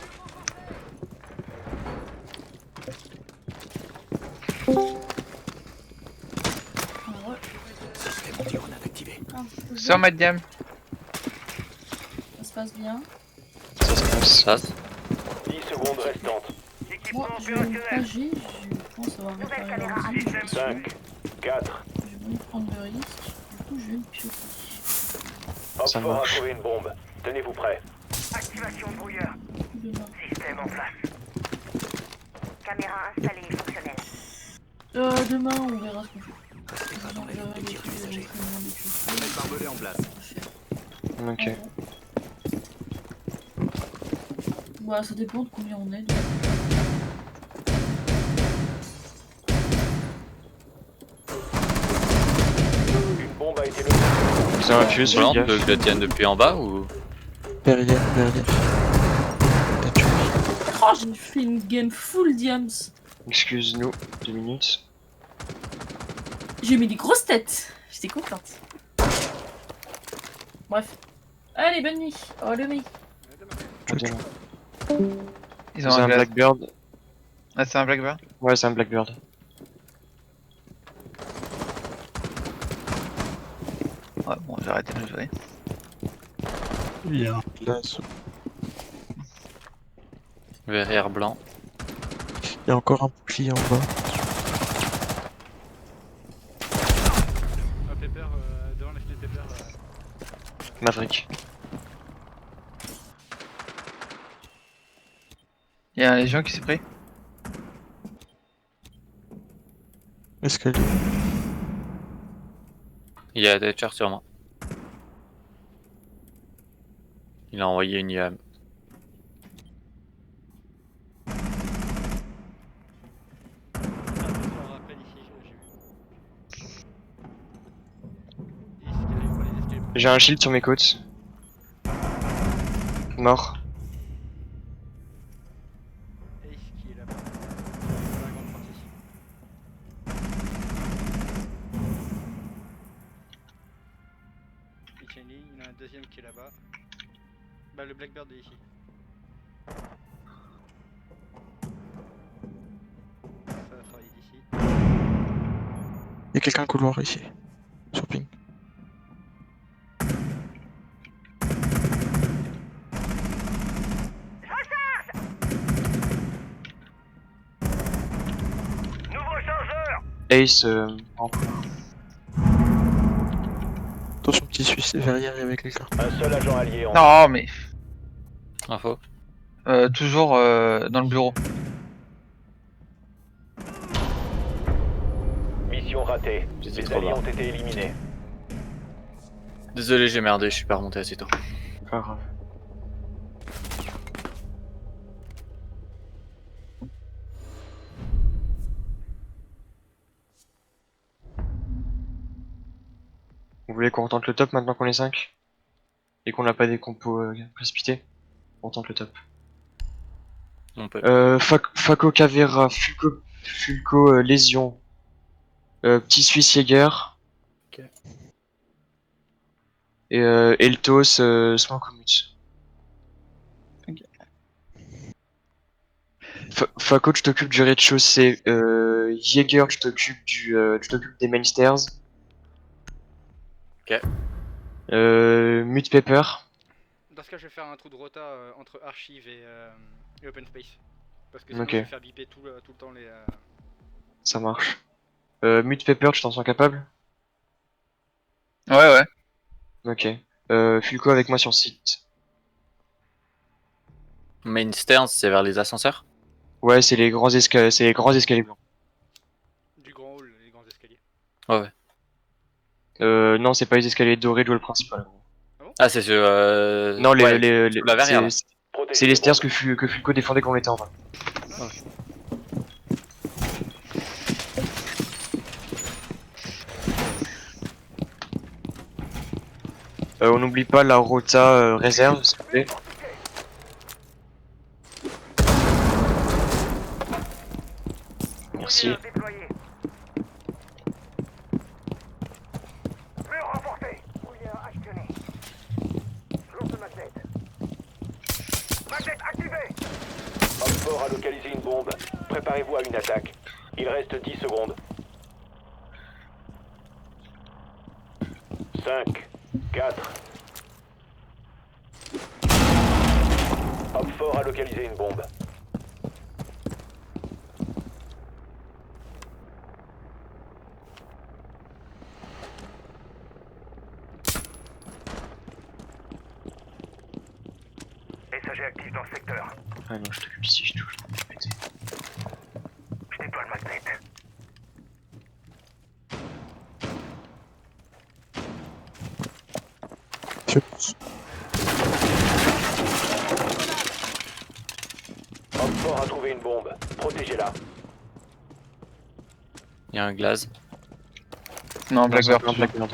Sur Madiam. Ça se passe bien. Ça se passe. Ça, 10 secondes restantes. Moi, Équipement je vais me opérationnel. pager, je pense avoir Nouvelle réparé caméra l'ordi, je HSM. suis sûre. 5, 4, J'ai voulu prendre le risque, du coup je vais me pioter. Op Ça 4 a marche. trouvé une bombe. Tenez-vous prêts. Activation brouilleur. Demain. Système en place. Caméra installée et fonctionnelle. Demain on verra ce qu'on fait. On verra les trucs d'entraînement des choses. Barbelé en place. Ok. Voilà, ça dépend de combien on est. Donc. Une bombe a été levée. Ils ont un fuse, Blanc, fais tu veux gaffe. que je le tienne depuis en bas ou? Derrière. T'as tué. Oh, j'ai fait une game full diams. Excuse-nous, 2 minutes. J'ai mis des grosses têtes. J'étais contente. Bref. Allez, bonne nuit. Oh le mec. Bien. Ils Ils ont ont un un glace. Blackbird. Ah, c'est un Blackbird. Ouais, c'est un Blackbird. Ouais, bon, j'ai arrêté de jouer. Il y a un glace. Verrière blanc. Il y a encore un bouclier en bas. Ah, Pepper, devant la fenêtre Pepper. Maverick. Il y a un Légion qui s'est pris. Escalier. Il y a Thatcher sur moi. Il a envoyé une IAM. J'ai un shield sur mes côtes. Mort. Ace qui est là-bas. Dans la grande partie. Il tient une ligne, il y en a un deuxième qui est là-bas. Bah le Blackbird est ici. Ça va travailler d'ici. Il y a quelqu'un couloir ici. Sur ping. Ace en Attention, petit suisse, derrière, il y avait quelqu'un. Un seul agent allié en Non, mais Info. toujours dans le bureau. mission ratée. J'étais Les trop alliés bas. ont été éliminés. Désolé, j'ai merdé, je suis pas remonté assez tôt. pas grave. Vous voulez qu'on retente le top maintenant qu'on est 5 et qu'on n'a pas des compos précipités? On retente le top. On peut. Faco Cavera, Fulco Lésion, Petit Suisse Jäger. Ok. Et Eltos Smoke Commute. Ok. Faco, tu t'occupes du rez-de-chaussée. Jäger, tu t'occupes des main stairs. Ok. Mute Pepper. Dans ce cas je vais faire un trou de rota entre archive et open space. Parce que sinon Ok. je vais faire biper tout le temps les... Ça marche. Mute Pepper, tu t'en sens capable? Ouais, ouais. Ok. Fulco avec moi sur site. Main stairs, c'est vers les ascenseurs. Ouais, c'est les grands escaliers blancs. Du grand hall, les grands escaliers. Ouais, ouais. Non, c'est pas les escaliers dorés de hall principal. Ah, c'est sur. Non, ouais, sous la verrière. Là. Protégez c'est les stairs bombes. que Fulco défendait quand on était en bas. On n'oublie pas la rota réserve, s'il vous plaît. Merci. Déployé. Mur renforcé. Brouillard actionné. Lance le magnet. Magnet activé. Oxford a localisé une bombe. Préparez-vous à une attaque. Il reste 10 secondes. 5, 4. Oxford a localisé une bombe. Messager actif dans le secteur. Ah non, je t'occupe ici, je touche. Je déploie le magnet. Oxford a trouvé une bombe. Protégez-la. Il y a un glace. Non, Blackbird. Non, Blackbird.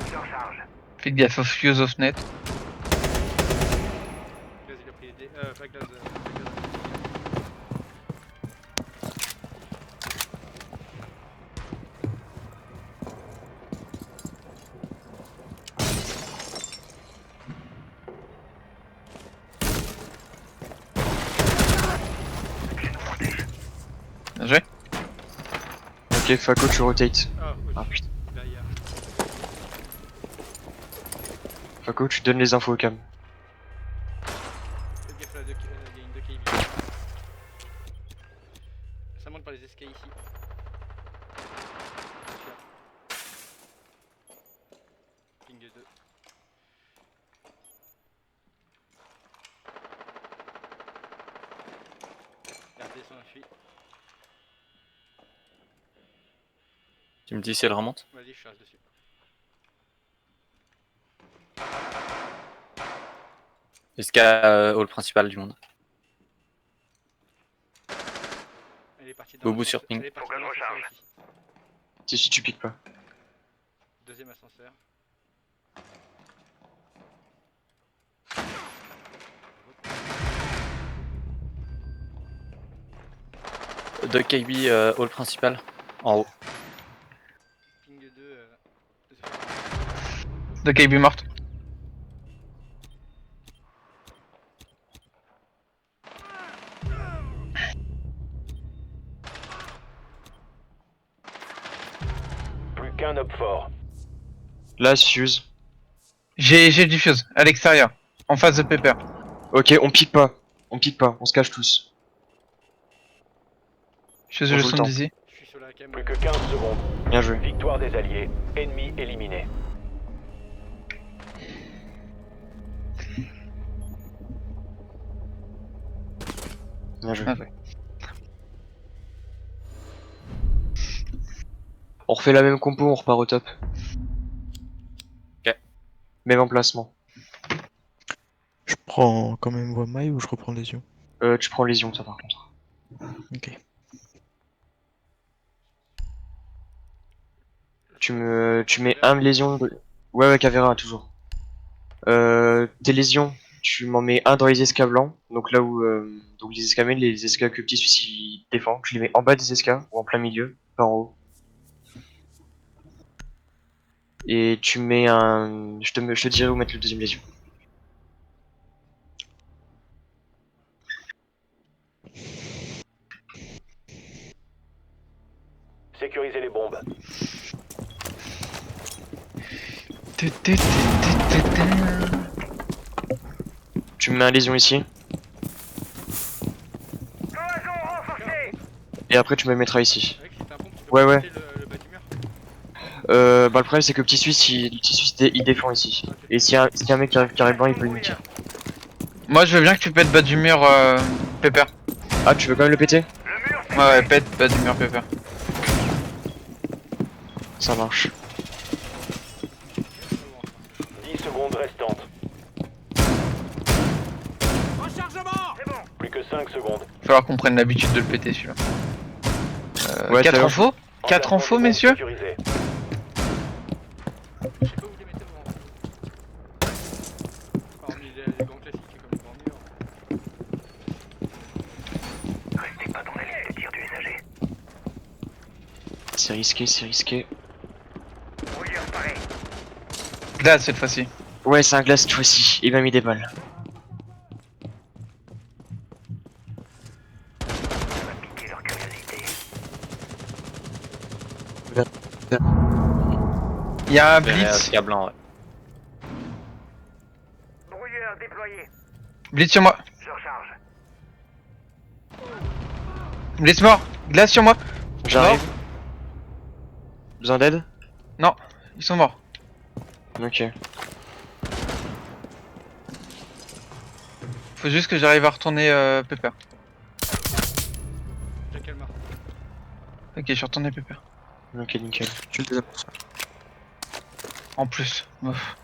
Je recharge. Faites gaffe au fuse off net. Gaz il a pris les dés. Pas Gaz. Bien joué. Ok, Faco, tu rotate. Ah, oui. Ah putain. Derrière. Faco, tu donnes les infos au cam. Faites gaffe là, il y a une 2K ici. Ça monte par les escaliers ici. Ping 2. Regardez, ça fuit. Tu me dis si elle remonte. Vas-y, je reste dessus. Est-ce qu'il y a hall principal du monde? Bobo sur ping. Elle est partie dans l'ascenseur ici. Si tu piques pas. Deuxième ascenseur. De KB hall principal. En haut. Ping 2. De KB morte. Plus qu'un op fort. Là, Fuse. J'ai du fuse à l'extérieur. En face de Pepper. Ok, on pique pas. On pique pas, on se cache tous. Je suis On le joue le son temps. d'ici. Je suis sur la cam. Plus que 15 secondes. Bien joué. Victoire des alliés. Ennemi éliminé. Bien joué. Ah ouais. On refait la même compo, on repart au top. Ok. Même emplacement. Je prends quand même voie maille ou je reprends lésion? Tu prends lésion, ça par contre. Ok. Tu mets un lésion. Ouais, Cavéra, toujours. Tes lésions, tu m'en mets un dans les escas blancs. Donc là où. Donc les escas main, les escas que petit celui-ci défend. Je les mets en bas des escas ou en plein milieu, pas en haut. Et tu mets un. Je te dirai où mettre le deuxième lésion. Sécurisez les bombes. Tu me mets un lésion ici. Et après tu me le mettras ici. Avec, si t'as un pompe, tu peux Ouais, pas ouais. monter le bas du mur. Bah le problème c'est que petit Suisse il défend ici. Et si y a un mec qui arrive blanc il peut le niquer. Moi je veux bien que tu pètes bas du mur Pepper. Ah tu veux quand même le péter? Ouais pète bas du mur Pepper. Ça marche. 10 secondes restantes. Rechargement. Plus que 5 secondes. Falloir qu'on prenne l'habitude de le péter celui-là. Ouais, 4 t'as en faux 4 en Emplacement faux des bombes messieurs. sécurisé. Je sais pas où vous les mettez vous. Hormis les grands classiques comme les grands murs. C'est risqué, c'est risqué. Glace cette fois-ci. Ouais c'est un glace cette fois-ci, il m'a mis des balles. Il y a un Derrière blitz. escas blanc, ouais. Blitz sur moi. Blitz mort. Glace sur moi. J'arrive. Besoin d'aide? Non, ils sont morts. Ok. Faut juste que j'arrive à retourner Pepper. J'ai quel marre. Ok, je suis retourné Pepper. Ok nickel. Tu le désaperçois. En plus. Ouf.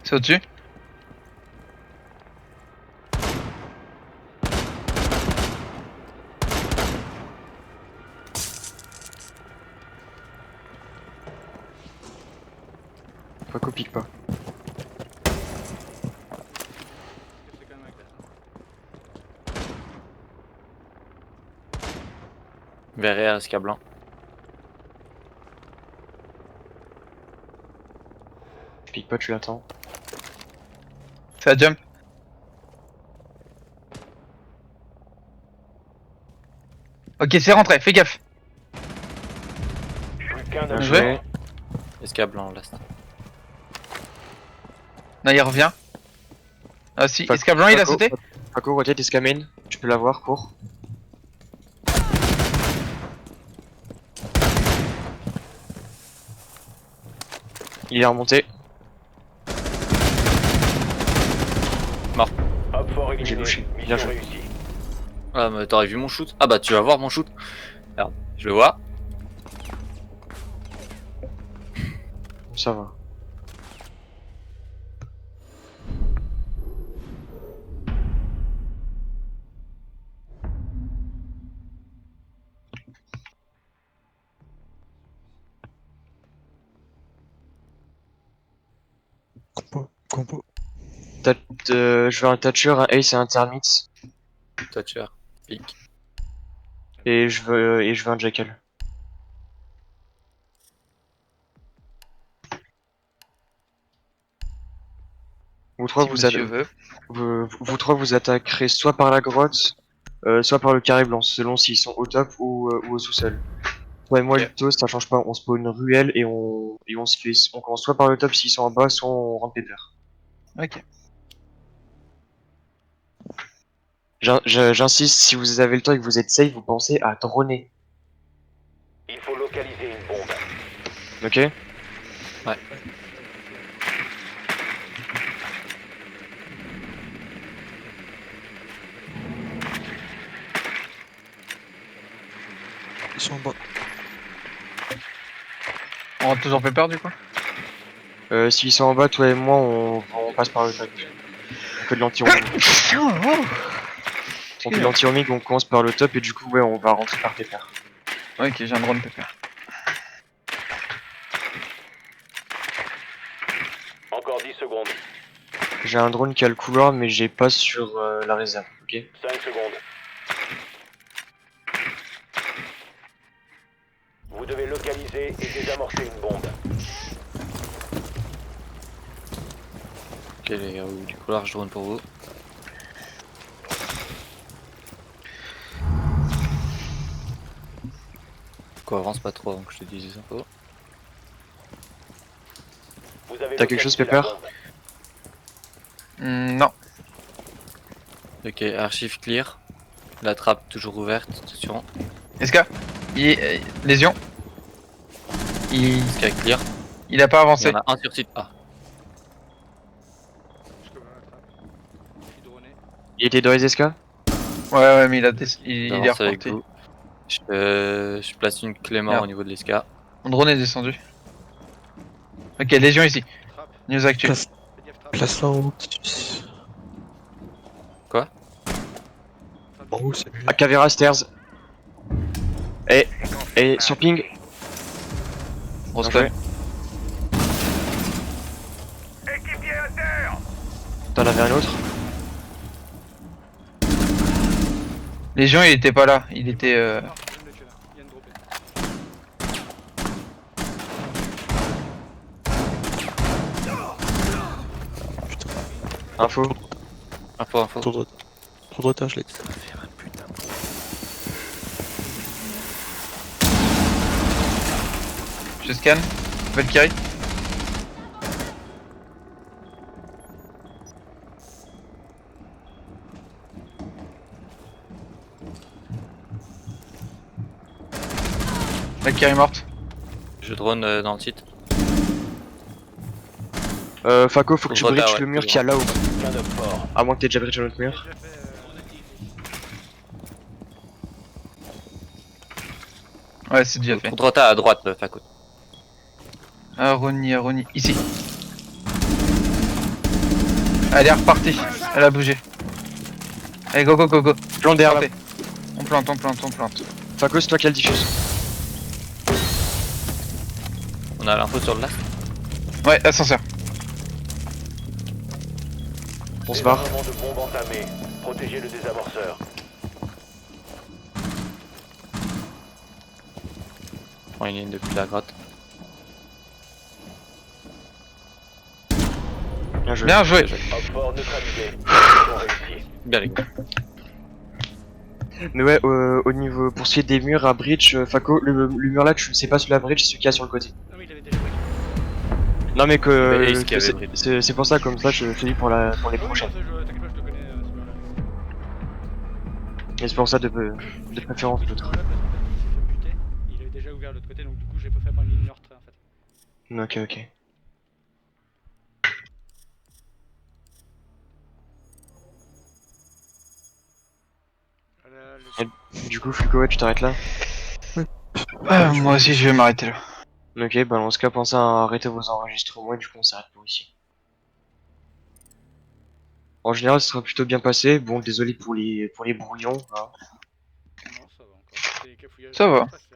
C'est au-dessus? Paco pique pas. C'est quand même un glace. Derrière escas blanc. Tu piques pas, tu l'attends. Ça jump. Ok, c'est rentré, fais gaffe. Plus qu'un Bien op joué. joué. Escas blanc, last. Non, il revient. Ah si, Paco- Escablan il a Paco- sauté. Paco, rotate escamine, tu peux l'avoir, cours. Il est remonté. Op fort éliminé. J'ai louché. Bien Mission joué. réussie. Ah, mais t'aurais vu mon shoot? Ah bah tu vas voir mon shoot. Regarde, je le vois. Ça va. Compo. Je veux un Thatcher, un Ace et un Termite. Thatcher. Pique. Et je veux un Jackal. Vous trois, Si monsieur veut. vous trois vous attaquerez soit par la grotte, soit par le carré blanc, selon s'ils sont au top ou au sous-sol. Toi et moi, Ok. Lito, ça change pas, on spawn une ruelle et on se fait, on commence soit par le top s'ils sont en bas, soit on rentre pépère. Ok. J'insiste, si vous avez le temps et que vous êtes safe, vous pensez à droner, Il faut localiser une bombe. ok? Ils sont en bas. On rentre toujours pépère du coup. S'ils sont en bas, toi et moi, on passe par le top. On fait de l'anti-roaming. On fait de l'anti-roaming, on commence par le top et du coup, ouais, on va rentrer par pépère. Ok, j'ai un drone pépère. Encore 10 secondes. J'ai un drone qui a le couloir, mais j'ai pas sur la réserve, ok? 5 secondes. Vous devez localiser et désamorcer une bombe. Ok les gars, du couloir je drone pour vous. Quoi, avance pas trop avant que je te dise les infos. Vous avez T'as quelque chose, localisé la Pepper? bombe. Non. Ok, archive clear. La trappe toujours ouverte, attention. SK lésion. Sky clear. Il a pas Il y avancé. en a un sur site. Ah, Je cover la trappe. Je suis droné. Il était dans les SK? Ouais, mais il a il est j'avance avec reporté. vous. Je place une clément Merde. au niveau de l'esca. Mon drone est descendu. Ok, lésion ici. Trappe. News actu. Place, Fais gaffe, trappe. place là en haut. Titus. Quoi? Trappe. En haut, c'est mieux. À Cavera Stairs. Et sur ping. Grosse Bien conne. joué. T'en avais un autre? Légion, il était pas là. Il était. Non, je viens de le tuer là. Il vient de dropper. Info. Info. Trop de retard, je l'ai dit. Je scanne. Valkyrie. Valkyrie morte. Je drone dans le site. Faco, faut que tu Retard, bridges ouais, le mur c'est qu'il y a là-haut. Plein de fort. À moins que t'aies déjà bridge un autre mur. J'ai déjà fait. Ouais, c'est déjà fait. Trou de retard à droite, Faco. Aroni. Ici. Elle est repartie. Elle a bougé. Allez, go. Plan d'air là. Plantez. On plante. Faco, c'est toi qui as le diffuse. On a l'info sur le last. Ouais, ascenseur. On se barre. Désarmement de bombe entamé. Protégez le désamorceur. Je prends une ligne depuis la grotte. Bien joué. Bien joué. Hop fort neutralisé. Mission réussie. Bien les gars. Mais ouais, au niveau, pour ce qui est des murs à bridge, Faco, le mur là, tu ne sais pas sur la bridge, c'est celui qu'il y a sur le côté. Non, mais il avait déjà pris. Non mais Il y avait Ace qui que avait c'est- bridge. c'est pour ça, comme ça, je te dis pour les Ah oui, prochaines. t'inquiète pas, je le connais ce mur-là. Et c'est pour ça de préférence Oui, ce l'autre. mur-là, parce qu'en fait, il s'est fait buter. Il avait déjà ouvert l'autre côté, donc du coup, j'ai pas fait ma ligne de retrait en fait. Ok. Du coup, Fluco, ouais, tu t'arrêtes là? Moi aussi, je vais m'arrêter là. Ok, bah dans ce cas, pensez à arrêter vos enregistrements et du coup, on s'arrête pour ici. En général, ce sera plutôt bien passé. Bon, désolé pour les brouillons. Hein. Non, ça va encore. C'est les cafouillages Ça de va. stress.